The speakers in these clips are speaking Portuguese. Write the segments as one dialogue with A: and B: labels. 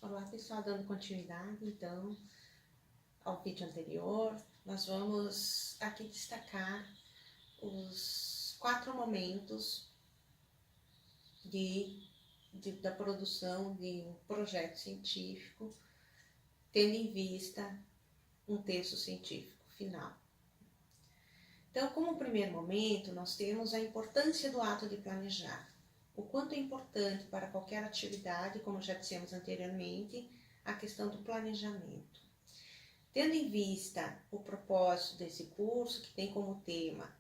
A: Olá pessoal, dando continuidade então ao vídeo anterior, nós vamos aqui destacar os 4 momentos da produção de um projeto científico, tendo em vista um texto científico final. Então, como primeiro momento, nós temos a importância do ato de planejar. O quanto é importante para qualquer atividade, como já dissemos anteriormente, a questão do planejamento. Tendo em vista o propósito desse curso, que tem como tema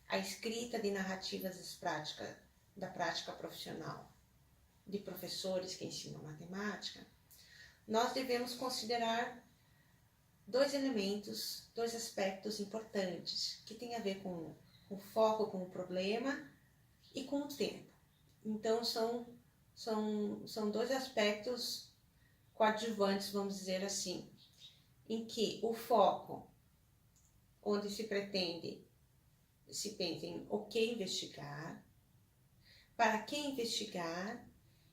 A: a escrita de narrativas da prática profissional de professores que ensinam matemática, nós devemos considerar dois elementos, dois aspectos importantes, que tem a ver com o foco com o problema e com o tempo. Então, são dois aspectos coadjuvantes, vamos dizer assim, em que o foco, onde se pensa em o que investigar, para que investigar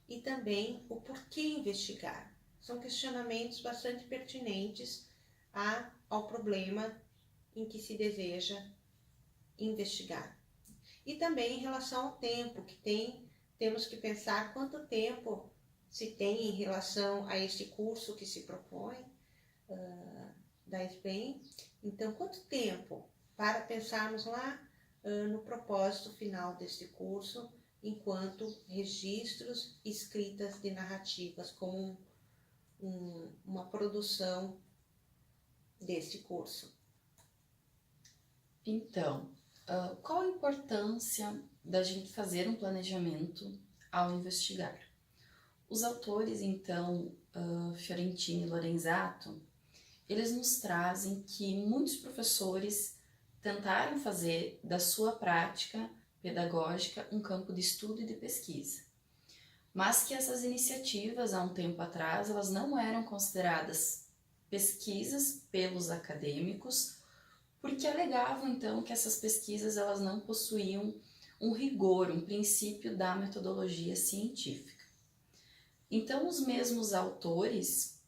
A: e também o porquê investigar. São questionamentos bastante pertinentes ao problema em que se deseja investigar. E também em relação ao tempo, temos que pensar quanto tempo se tem em relação a este curso que se propõe da SBEM. Então, quanto tempo para pensarmos lá no propósito final deste curso, enquanto registros, escritas de narrativas, como uma produção deste curso.
B: Então, qual a importância da gente fazer um planejamento ao investigar? Os autores, então, Fiorentini e Lorenzato, eles nos trazem que muitos professores tentaram fazer da sua prática pedagógica um campo de estudo e de pesquisa, mas que essas iniciativas, há um tempo atrás, elas não eram consideradas pesquisas pelos acadêmicos, porque alegavam então que essas pesquisas elas não possuíam um rigor, um princípio da metodologia científica. Então, os mesmos autores,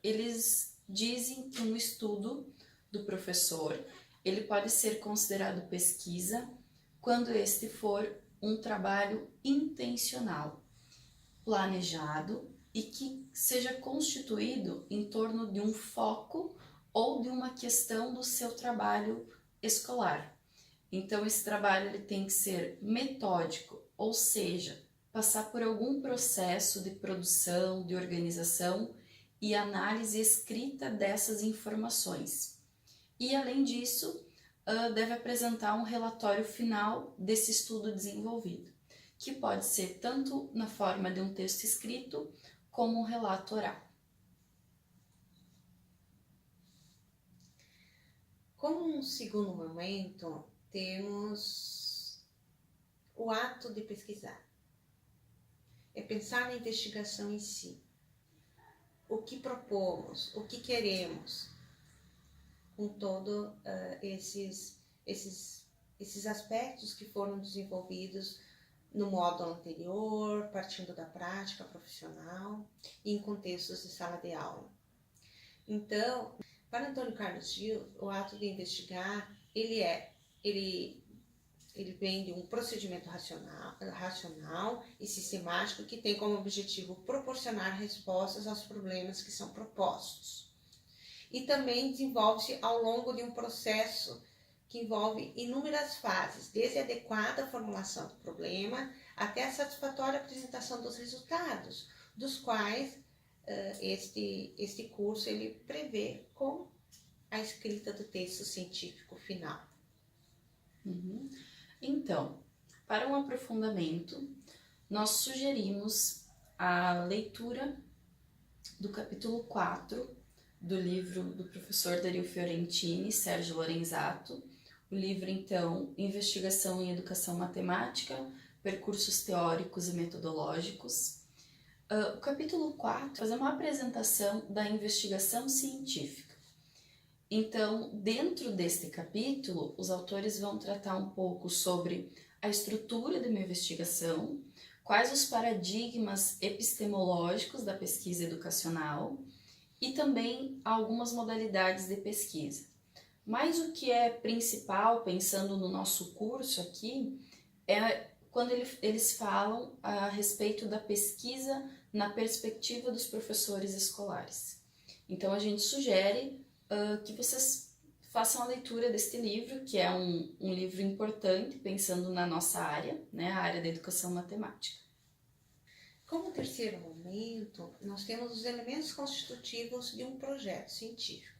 B: eles dizem que um estudo do professor, ele pode ser considerado pesquisa quando este for um trabalho intencional, planejado e que seja constituído em torno de um foco ou de uma questão do seu trabalho escolar. Então, esse trabalho ele tem que ser metódico, ou seja, passar por algum processo de produção, de organização e análise escrita dessas informações. E, além disso, deve apresentar um relatório final desse estudo desenvolvido, que pode ser tanto na forma de um texto escrito como um relato oral.
A: Como um segundo momento, temos o ato de pesquisar. É pensar na investigação em si. O que propomos, o que queremos, com todos esses aspectos que foram desenvolvidos no módulo anterior, partindo da prática profissional e em contextos de sala de aula. Então, para Antônio Carlos Gil, o ato de investigar, ele vem de um procedimento racional e sistemático que tem como objetivo proporcionar respostas aos problemas que são propostos. E também desenvolve-se ao longo de um processo que envolve inúmeras fases, desde a adequada formulação do problema até a satisfatória apresentação dos resultados, dos quais este curso ele prevê com a escrita do texto científico final.
B: Então, para um aprofundamento, nós sugerimos a leitura do capítulo 4 do livro do professor Dario Fiorentini, Sérgio Lorenzato. O livro, então, Investigação em Educação Matemática, Percursos Teóricos e Metodológicos. O capítulo 4 faz uma apresentação da investigação científica. Então, dentro deste capítulo, os autores vão tratar um pouco sobre a estrutura de uma investigação, quais os paradigmas epistemológicos da pesquisa educacional e também algumas modalidades de pesquisa. Mas o que é principal, pensando no nosso curso aqui, é quando eles falam a respeito da pesquisa na perspectiva dos professores escolares. Então a gente sugere que vocês façam a leitura deste livro, que é um livro importante, pensando na nossa área, né, a área da educação matemática.
A: Como terceiro momento, nós temos os elementos constitutivos de um projeto científico.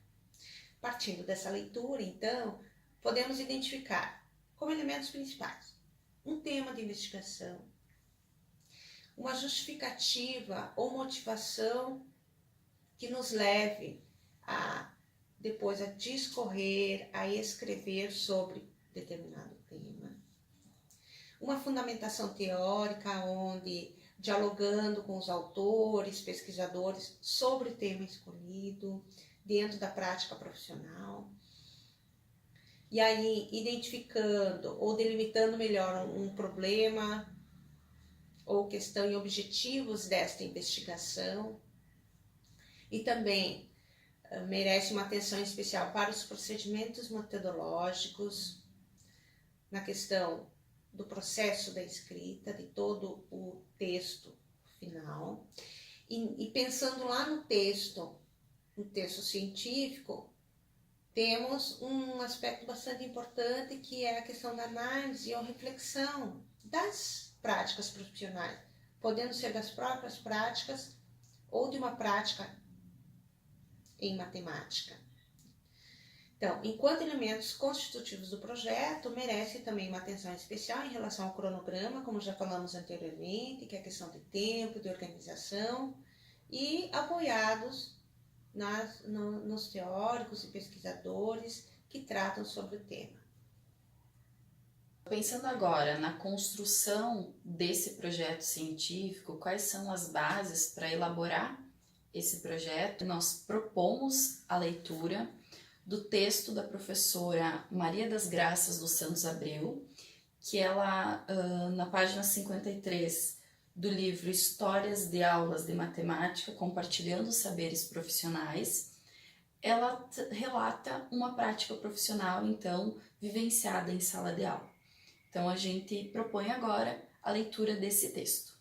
A: Partindo dessa leitura, então, podemos identificar como elementos principais um tema de investigação, uma justificativa ou motivação que nos leve depois a discorrer, a escrever sobre determinado tema, uma fundamentação teórica onde, dialogando com os autores, pesquisadores sobre o tema escolhido, dentro da prática profissional, e aí identificando ou delimitando melhor um problema ou questão e objetivos desta investigação, e também merece uma atenção especial para os procedimentos metodológicos, na questão do processo da escrita, de todo o texto final, e pensando lá no texto científico, temos um aspecto bastante importante que é a questão da análise ou reflexão das práticas profissionais, podendo ser das próprias práticas ou de uma prática em matemática. Então, enquanto elementos constitutivos do projeto, merece também uma atenção especial em relação ao cronograma, como já falamos anteriormente, que é a questão de tempo, de organização, e apoiados nos teóricos e pesquisadores que tratam sobre o tema.
B: Pensando agora na construção desse projeto científico, quais são as bases para elaborar esse projeto? Nós propomos a leitura do texto da professora Maria das Graças dos Santos Abreu, que ela, na página 53 do livro Histórias de Aulas de Matemática, Compartilhando Saberes Profissionais, ela relata uma prática profissional, então, vivenciada em sala de aula. Então, a gente propõe agora a leitura desse texto.